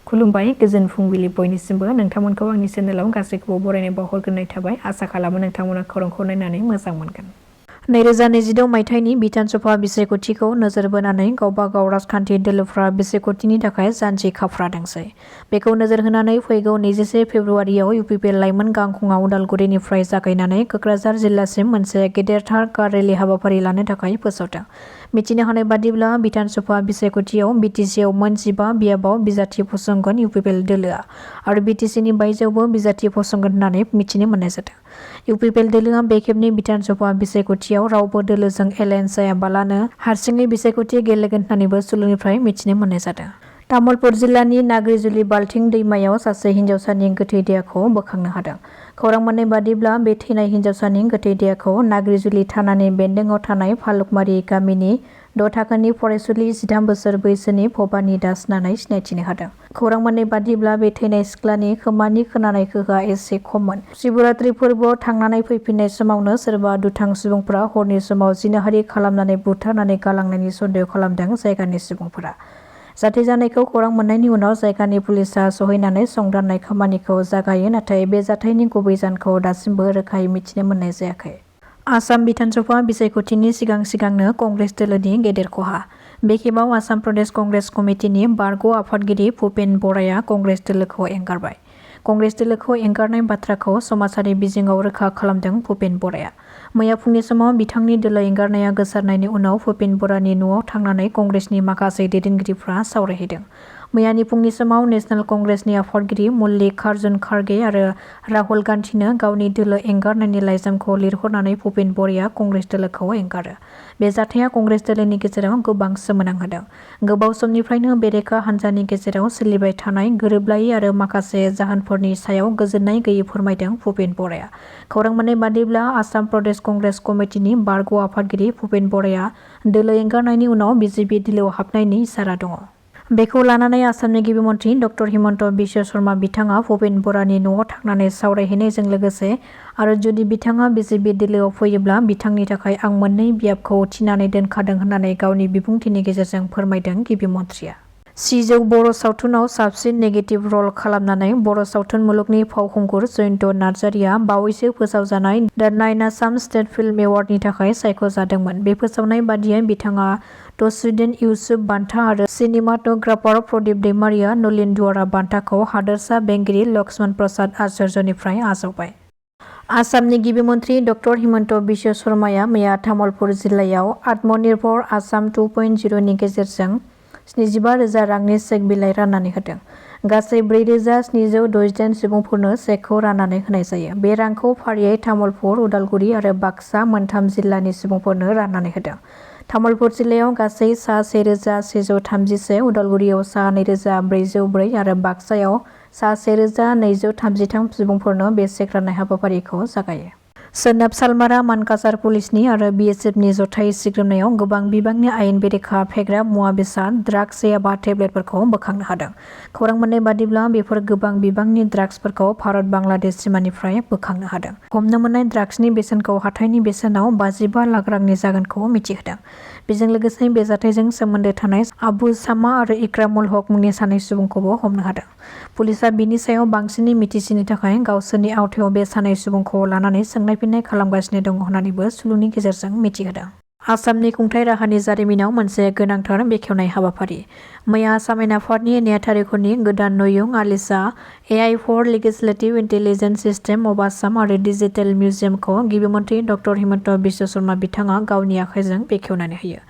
खुलुमबाय गोजोन फुंबिलि बयनिसिमबो नोंथांमोनखौ आंनि चेनेलाव गासैखौबो बरायनाय बावहरग्रोनाय थाबाय आसा खालामो नोंथांमोना खौरांखौ नायनानै मोजां मोनगोन 2022 मायथाइनि बिधानसभा बिसायख'थिखौ नोजोर बोनानै गावबागाव राजखान्थि दोलोफ्रा बिसायख'थिनि थाखाय जानजि खाफ्रादोंसै बेखौ नोजोर होनानै फैगौ 21 फेब्रुवारियाव इउपिपिएल लाइमोन गांखंआ उदालगुरिनिफ्राय जागायनानै क'क्राझार जिल्लासिम मोनसे गेदेरथार कार रेली हाबाफारि लानो थाखाय फोसावदों मिथिनो हानाय बादिब्ला बिधानसभा बिसायख'थियाव बिटिसिआव मोन 15 बियाबाव बिजाथि फसंगोन इउपिपिएल दोलोआ आरो बिटिसिनि बायजोआवबो बिजाथि फसंगोन होननानै मिथिनो मोननाय जादों इउपिपिएल दोलोआ बे खेबनि बिधानसभा बिसायख'थियाव रावबो दोलोजों एलायन्स जायाबालानो हारसिङै बिसायख'थि गेलेगोन होननानैबो सुलुंनिफ्राय मिथिनो मोननाय जादों तामुलपुर जिल्लानि नाग्रिजुलि बाल्थिं दैमायाव सासे हिन्जावसानि गोथै देहाखौ बोखांनो हादों खौरां मोननाय बादिब्ला बे थैनाय हिन्जावसानि गोथै देहाखौ नाग्रिजुलि थानानि बेन्दोंआव थानाय फालुकमारि गामिनि 6 थाखोनि फरायसुलि 13 बोसोर बैसोनि भबानी दास होननानै सिनायथिनो हादों खौरां मोननाय बादिब्ला बे थैनाय सिख्लानि खोमानि खोनानाय गोहोआ एसे खममोन शिवरात्रि फोरबोआव थांनानै फैफिननाय समावनो सोरबा दुथां सुबुंफोरा हरनि समाव जिनाहारि खालामनानै बुथारनानै गालांनायनि सन्देह खालामदों जायगानि सुबुंफोरा जाथाय जानायखौ खौरां मोननायनि उनाव जायगानि पुलिसा सहैनानै संदाननाय खामानिखौ जागायो नाथाय बे जाथायनि गुबै जाहोनखौ दासिमबो रोखायै मिथिनो मोननाय जायाखै आसाम बिधानसभा बिसायख'थिनि सिगांनो कंग्रेस दोलोनि गेदेर खहा बे खेबाव आसाम प्रदेश कंग्रेस कमिटिनि बारग' आफादगिरि भुपेन बराया कंग्रेस दोलोखौ एंगारबाय कंग्रेस दोलोखौ एंगारनाय बाथ्राखौ समाजारि बिजोङाव रोखा खालामदों भुपेन बराया मैया फुंनि समाव बिथांनि दोलो एंगारनाया गोसारनायनि उनाव भुपेन बरानि न'आव थांनानै कंग्रेसनि माखासे दैदेनगिरिफ्रा सावरायहैदों मैयानि फुंनि समाव नेशनेल कंग्रेसनि आफादगिरि मल्लिकार्जुन खारगे आरो राहुल गान्धीनो गावनि दोलो एंगारनायनि लाइजामखौ लिरहरनानै भुपेन बराया कंग्रेस दोलोखौ एंगारो बे जाथाया कंग्रेस दोलोनि गेजेराव गोबां सोमोनांहोदों गोबाव समनिफ्रायनो बेरेखा हान्जानि गेजेराव सोलिबाय थानाय गोरोबलायै आरो माखासे जाहोनफोरनि सायाव गोजोननाय गैयै फोरमायदों भुपेन बराया खौरां मोननाय बादिब्ला आसाम प्रदेश कंग्रेस कमिटिनि बारग' आफादगिरि भुपेन बराया दोलो एंगारनायनि उनाव बिजेपि दोलोआव हाबनायनि इसारा दङ बेखौ लानानै आसामनि गिबि मन्थ्रि डक्टर हिमन्त बिश्व शर्मा बिथाङा भुपेन बरानि न'आव थांनानै सावरायहैनायजों लोगोसे आरो जुदि बिथाङा बिजेपि दोलोआव फैयोब्ला बिथांनि थाखाय आं मोननै बियाबखौ थिनानै दोनखादों होननानै गावनि बिबुंथिनि गेजेरजों फोरमायदों गिबि मन्थ्रिया सिजौ बर' सावथुनाव साबसिन नेगेटिभ रल खालामनानै बर' सावथुन मुलुगनि फावखुंगुर जयन्त नार्जारिया बावैसो फोसावजानाय द 9 आसाम स्टेट फिल्म एवार्डनि थाखाय सायख'जादोंमोन बे फोसावनाय बादियै बिथाङा द स्वीडेन इउसुफ बान्था आरो सिनेमाट'ग्राफार प्रदीप दैमारिया नलिन दुवारा बान्थाखौ हादोरसा बेंगिरि लक्ष्मण प्रसाद आचार्यनिफ्राय आजावबाय आसामनि गिबि मन्थ्रि डक्टर हिमन्त बिश्व शर्माया मैया तामुलपुर जिल्लायाव आत्मनिर्भर आसाम 2.0 नि गेजेरजों 75,000 रांनि चेक बिलाइ राननानै होदों गासै 4,768 सुबुंफोरनो चेकखौ राननानै होनाय जायो बे रांखौ फारियै तामुलपुर उदालगुरि आरो बाक्सा मोनथाम जिल्लानि सुबुंफोरनो राननानै होदों तामुलपुर जिल्लायाव गासै सा 1,131 उदालगुरियाव सा 2,404 आरो बाक्सायाव सा 1,233 सुबुंफोरनो बे चेक राननाय हाबाफारिखौ जागायो सोनाब सालमारा मानकासार पुलिसनि आरो बिएसएफनि जथाय सिग्रोमनायाव गोबां बिबांनि आयेन बेरेखा फेग्रा मुवा बेसाद ड्राग्स एबा टेब्लेटफोरखौ बोखांनो हादों खौरां मोननाय बादिब्ला बेफोर गोबां बिबांनि ड्राग्सफोरखौ भारत बांलादेश सीमानिफ्राय बोखांनो हादों हमनो मोननाय ड्राग्सनि बेसेनखौ हाथाइनि बेसेनाव 55 लाख रांनि जागोनखौ मिथिहोदों बेजों लोगोसे बे जाथायजों सोमोन्दो थानाय आबु सामा आरो इक्रामुल हक मुंनि सानै सुबुंखौबो हमनो हादों पुलिसा बिनि सायाव बांसिनै मिथिसिनो थाखाय गावसोरनि आवथायाव बे सानै सुबुंखौ लानानै सोंनाय खालामगासिनो दङ होननानैबो सुलुंनि गेजेरजों मिथिहोदों आसामनि खुंथाय राहानि जारिमिनाव मोनसे गोनांथार बेखेवनाय हाबाफारि मैया आसाम आयेन आफादनि नेहाथारिफोरनि गोदान नयुं आलिसा AI for legislative intelligence system of Assam आरो डिजिटेल मिउजियामखौ गिबि मन्थ्रि डक्टर हिमन्त बिश्व शर्मा बिथाङा गावनि आखाइजों बेखेवनानै होयो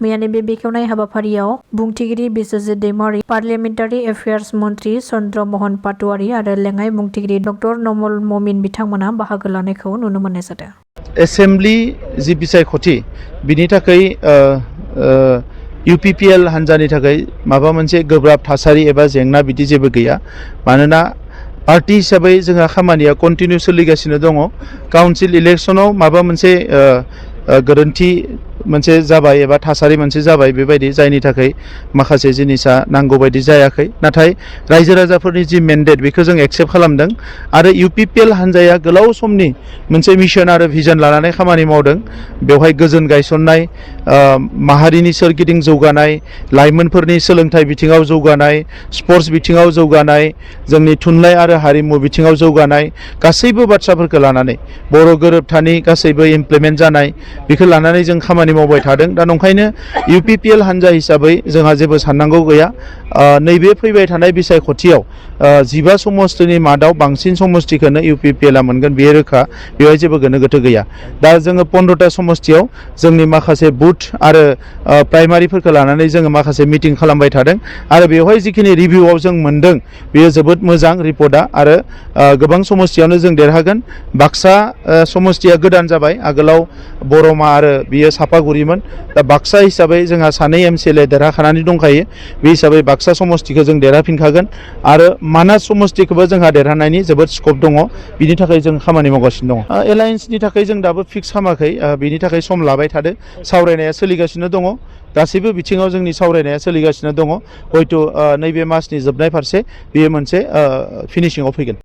मैयानि बे बेखेवनाय हाबाफारियाव बुंथिगिरि बिश्वजित दैमारी पार्लियामेन्टारि एफेयार्स मन्थ्रि चन्द्र महन पाटवारी आरो लेङाइ बुंथिगिरि डक्टर नमल ममिन बिथांमोना बाहागो लानायखौ नुनो मोननाय जादों एसेम्बली जि बिसायख'थि बिनि थाखाय इउपिपिएल हान्जानि थाखाय माबा मोनसे गोब्राब थासारि एबा जेंना बिदि जेबो गैया मानोना पार्टी हिसाबै जोंहा खामानिया कन्टिनिउ सोलिगासिनो दङ काउन्सिल इलेक्सनाव माबा मोनसे गोरोन्थि मोनसे जाबाय एबा थासारि मोनसे जाबाय बेबायदि जायनि थाखाय माखासे जिनिसा नांगौ बायदि जायाखै नाथाय रायजो राजाफोरनि जि मेन्डेट बेखौ जों एक्सेप्ट खालामदों आरो इउपिपिएल हान्जाया गोलाव समनि मोनसे मिशन आरो भिजन लानानै खामानि मावदों बेवहाय गोजोन गायसननाय माहारिनि सोरगिदिं जौगानाय लाइमोनफोरनि सोलोंथाइ बिथिङाव जौगानाय स्पर्ट्स बिथिङाव जौगानाय जोंनि थुनलाइ आरो हारिमु बिथिङाव जौगानाय गासैबो बाथ्राफोरखौ लानानै बर' गोरोबथानि गासैबो इमप्लिमेन्ट जानाय बेखौ लानानै जों खामानि मावबाय थादों दा नंखायनो इउपिपिएल हान्जा हिसाबै जोंहा जेबो साननांगौ गैया नैबे फैबाय थानाय बिसायख'थियाव 15 समस्तिनि मादाव बांसिन समस्तिखौनो इउपिपिएलआ मोनगोन बेयो रोखा बेवहाय जेबो गोनो गोथो गैया दा जोङो 15टा समस्तियाव जोंनि माखासे बुथ आरो प्राइमारिफोरखौ लानानै जोङो माखासे मिटिं खालामबाय थादों आरो बेवहाय जिखिनि रिभिउआव जों मोनदों बेयो जोबोद मोजां रिपर्टआ आरो गोबां समस्तियावनो जों देरहागोन बाक्सा समस्तिया गोदान जाबाय आगोलाव बरमा आरो बियो सापागुरिमोन दा बाक्सा हिसाबै जोंहा सानै एमसिएलए देरहाखानानै दंखायो बे हिसाबै बाक्सा समस्तिखौ जों देरहाफिनखागोन आरो मानास समस्तिखौबो जोंहा देरहानायनि जोबोद स्कप दङ बिनि थाखाय जों खामानि मावगासिनो दङ एलायन्सनि थाखाय जों दाबो फिक्स खालामाखै बिनि थाखाय सम लाबाय थादों सावरायनाया सोलिगासिनो दङ गासैबो बिथिङाव जोंनि सावरायनाया सोलिगासिनो दङ हयथ' नैबे मासनि जोबनाय फारसे बेयो मोनसे फिनिशिंआव फैगोन